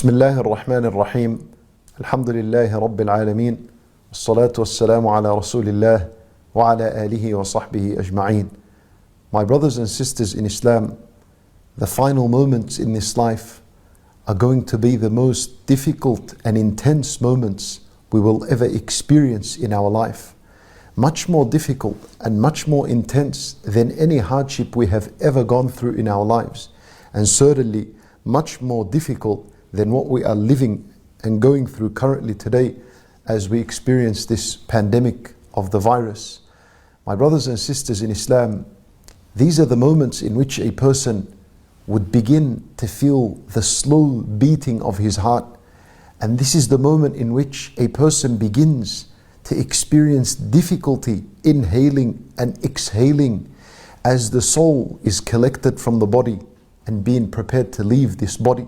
بسم الله الرحمن الرحيم الحمد لله رب العالمين والصلاة والسلام على رسول الله وعلى آله وصحبه أجمعين. My brothers and sisters in Islam, the final moments in this life are going to be the most difficult and intense moments we will ever experience in our life. Much more difficult and much more intense than any hardship we have ever gone through in our lives, and certainly much more difficult than what we are living and going through currently today as we experience this pandemic of the virus. My brothers and sisters in Islam, these are the moments in which a person would begin to feel the slow beating of his heart, and this is the moment in which a person begins to experience difficulty inhaling and exhaling as the soul is collected from the body and being prepared to leave this body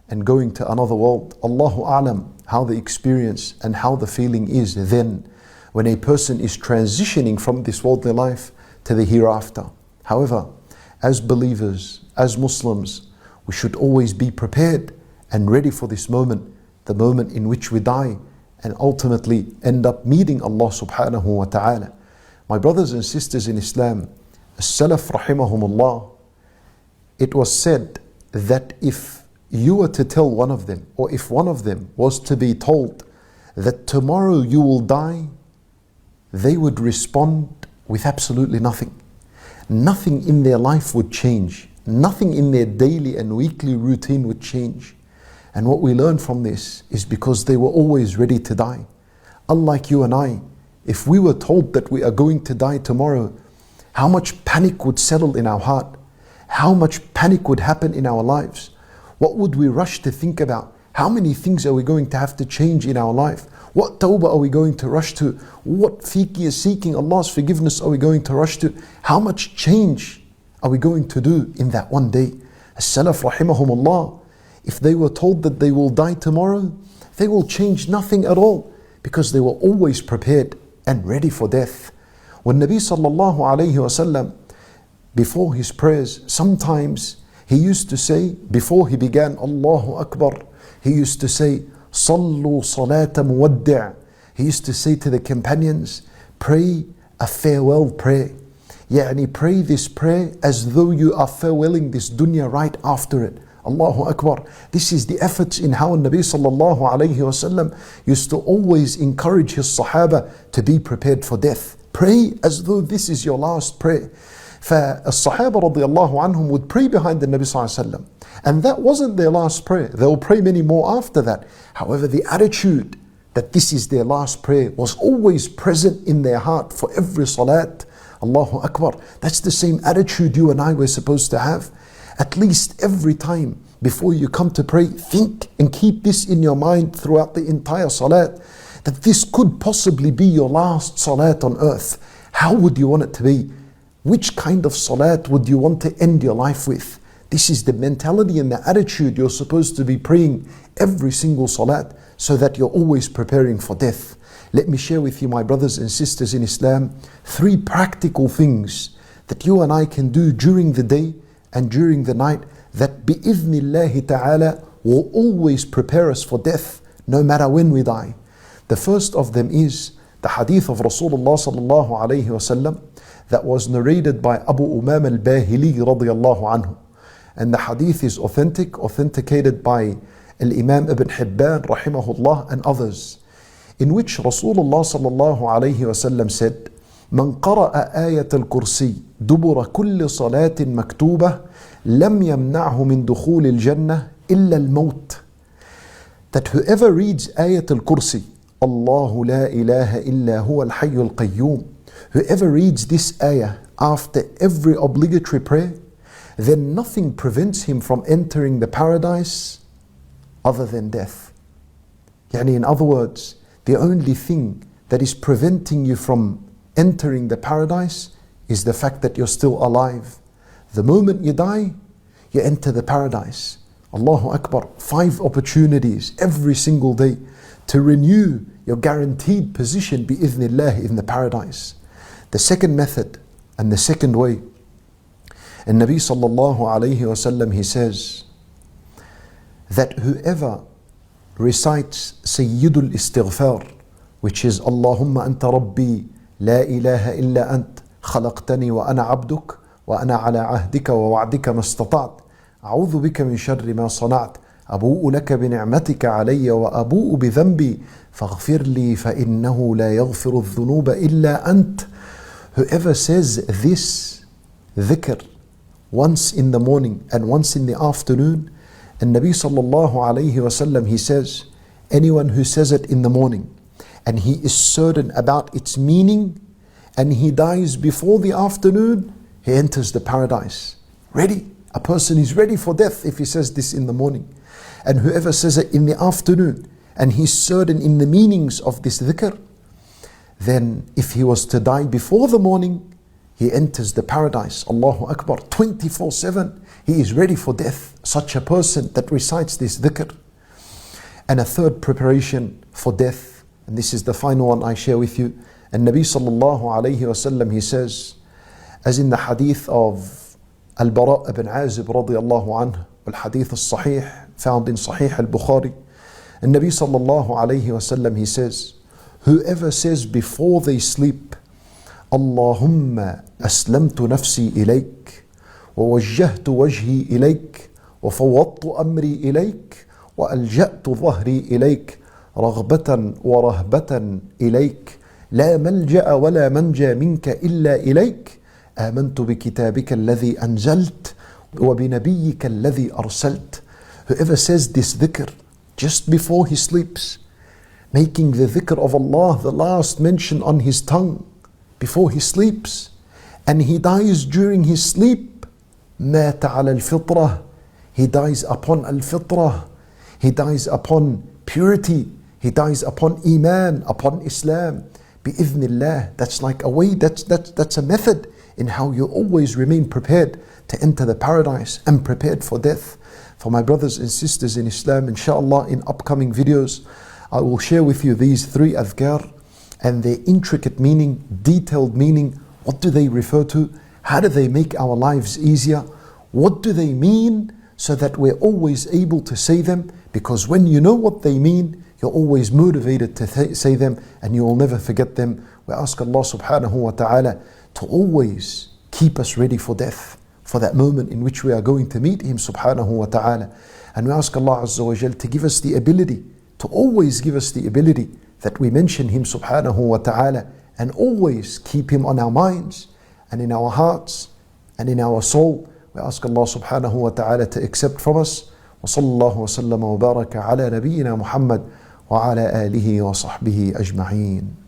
and going to another world. Allahu A'lam how the experience and how the feeling is then when a person is transitioning from this worldly life to the hereafter. However, as believers, as Muslims, we should always be prepared and ready for this moment, the moment in which we die and ultimately end up meeting Allah subhanahu wa ta'ala. My brothers and sisters in Islam, as-Salaf rahimahumullah, it was said that if you were to tell one of them, or if one of them was to be told that tomorrow you will die, they would respond with absolutely nothing. Nothing in their life would change. Nothing in their daily and weekly routine would change. And what we learn from this is because they were always ready to die. Unlike you and I, if we were told that we are going to die tomorrow, how much panic would settle in our heart? How much panic would happen in our lives? What would we rush to think about? How many things are we going to have to change in our life? What tawbah are we going to rush to? What seeking Allah's forgiveness are we going to rush to? How much change are we going to do in that one day? As-Salaf rahimahumullah, if they were told that they will die tomorrow, they will change nothing at all because they were always prepared and ready for death. When Nabi sallallahu alayhi wa sallam, before his prayers, sometimes he used to say, before he began Allahu Akbar, he used to say, Sallu salata muwaddi'. He used to say to the companions, pray a farewell prayer. Yani pray this prayer as though you are farewelling this dunya right after it. Allahu Akbar. This is the efforts in how Nabi sallallahu alayhi wa sallam used to always encourage his Sahaba to be prepared for death. Pray as though this is your last prayer. فالصحابة رضي الله عنهم would pray behind the Nabi صلى الله عليه وسلم, and that wasn't their last prayer. They will pray many more after that. However, the attitude that this is their last prayer was always present in their heart for every salat. Allahu Akbar. That's the same attitude you and I were supposed to have. At least every time before you come to pray, think and keep this in your mind throughout the entire salat, that this could possibly be your last salat on earth. How would you want it to be? Which kind of salat would you want to end your life with? This is the mentality and the attitude you're supposed to be praying every single salat, so that you're always preparing for death. Let me share with you, my brothers and sisters in Islam, 3 practical things that you and I can do during the day and during the night that bi'idhnillahi ta'ala will always prepare us for death no matter when we die. The first of them is the hadith of Rasulullah sallallahu alayhi wa sallam that was narrated by Abu Umam al-Bahili radiyallahu anhu. And the hadith is authentic, authenticated by Al-Imam Ibn Hibban rahimahullah and others, in which Rasulullah sallallahu alayhi wa sallam said, من قرأ آية الكرسي دبر كل صلاة مكتوبة لم يمنعه من دخول الجنة إلا الموت. That whoever reads آية الكرسي, الله لا إله إلا هو الحي القيوم, whoever reads this ayah after every obligatory prayer, then nothing prevents him from entering the paradise other than death. Yani, in other words, the only thing that is preventing you from entering the paradise is the fact that you're still alive. The moment you die, you enter the paradise. Allahu Akbar. 5 opportunities every single day to renew your guaranteed position bi'idhnillah in the paradise. The second method and the second way, and Nabi sallallahu alayhi wa sallam, he says that whoever recites Sayyidul Istighfar, which is Allahumma anta rabbi la ilaha illa ant khalaqtani wa ana abduk wa ana ala ahdika wa wa'dika mastata'at a'udhu bika min sharri ma sana'at abu'u laka bi ni'matika alayya wa abu'u bi dhanbi faghfir li fa innahu la yaghfiru adh-dhunuba illa ant. Whoever says this dhikr once in the morning and once in the afternoon, and Nabi sallallahu alayhi wasallam, he says, anyone who says it in the morning and he is certain about its meaning and he dies before the afternoon, he enters the paradise. Ready. A person is ready for death if he says this in the morning. And whoever says it in the afternoon and he's certain in the meanings of this dhikr, then if he was to die before the morning, he enters the paradise. Allahu Akbar. 24/7. He is ready for death. Such a person that recites this dhikr. And a third preparation for death, and this is the final one I share with you. And Nabi sallallahu alayhi wasallam, he says, as in the hadith of Al-Bara' ibn Azib radiyallahu anhu, al-hadith al-sahih, found in Sahih al-Bukhari. And Nabi sallallahu alayhi wasallam, he says, whoever says before they sleep, Allahumma aslamtu nafsi ilayk, wa wajjahtu wajhi ilayk, wa fawwadtu amri ilayk, wa alja'tu dhahri ilayk, raghbatan wa rahbatan ilayk, la malja'a wa la manja minka illa ilayk, amantu bi kitabika alladhi anzalt, wa bi nabiyyika alladhi arsalt. Whoever says this dhikr just before he sleeps, making the dhikr of Allah the last mention on his tongue before he sleeps, and he dies during his sleep, مات على الفطرة, he dies upon al-fitrah, he dies upon purity, he dies upon iman, upon Islam, bi'idhnillah. That's like a way, that's a method in how you always remain prepared to enter the paradise and prepared for death. For my brothers and sisters in Islam, inshallah, in upcoming videos, I will share with you these three adhkar and their intricate meaning, detailed meaning. What do they refer to? How do they make our lives easier? What do they mean, so that we're always able to say them? Because when you know what they mean, you're always motivated to say them and you will never forget them. We ask Allah subhanahu wa ta'ala to always keep us ready for death, for that moment in which we are going to meet Him subhanahu wa ta'ala. And we ask Allah azza wa jal to give us the ability, to always give us the ability that we mention Him subhanahu wa ta'ala and always keep Him on our minds and in our hearts and in our soul. We ask Allah subhanahu wa ta'ala to accept from us. Wa sallallahu wa sallam wa baraka ala nabiyyina Muhammad wa ala alihi wa sahbihi ajma'een.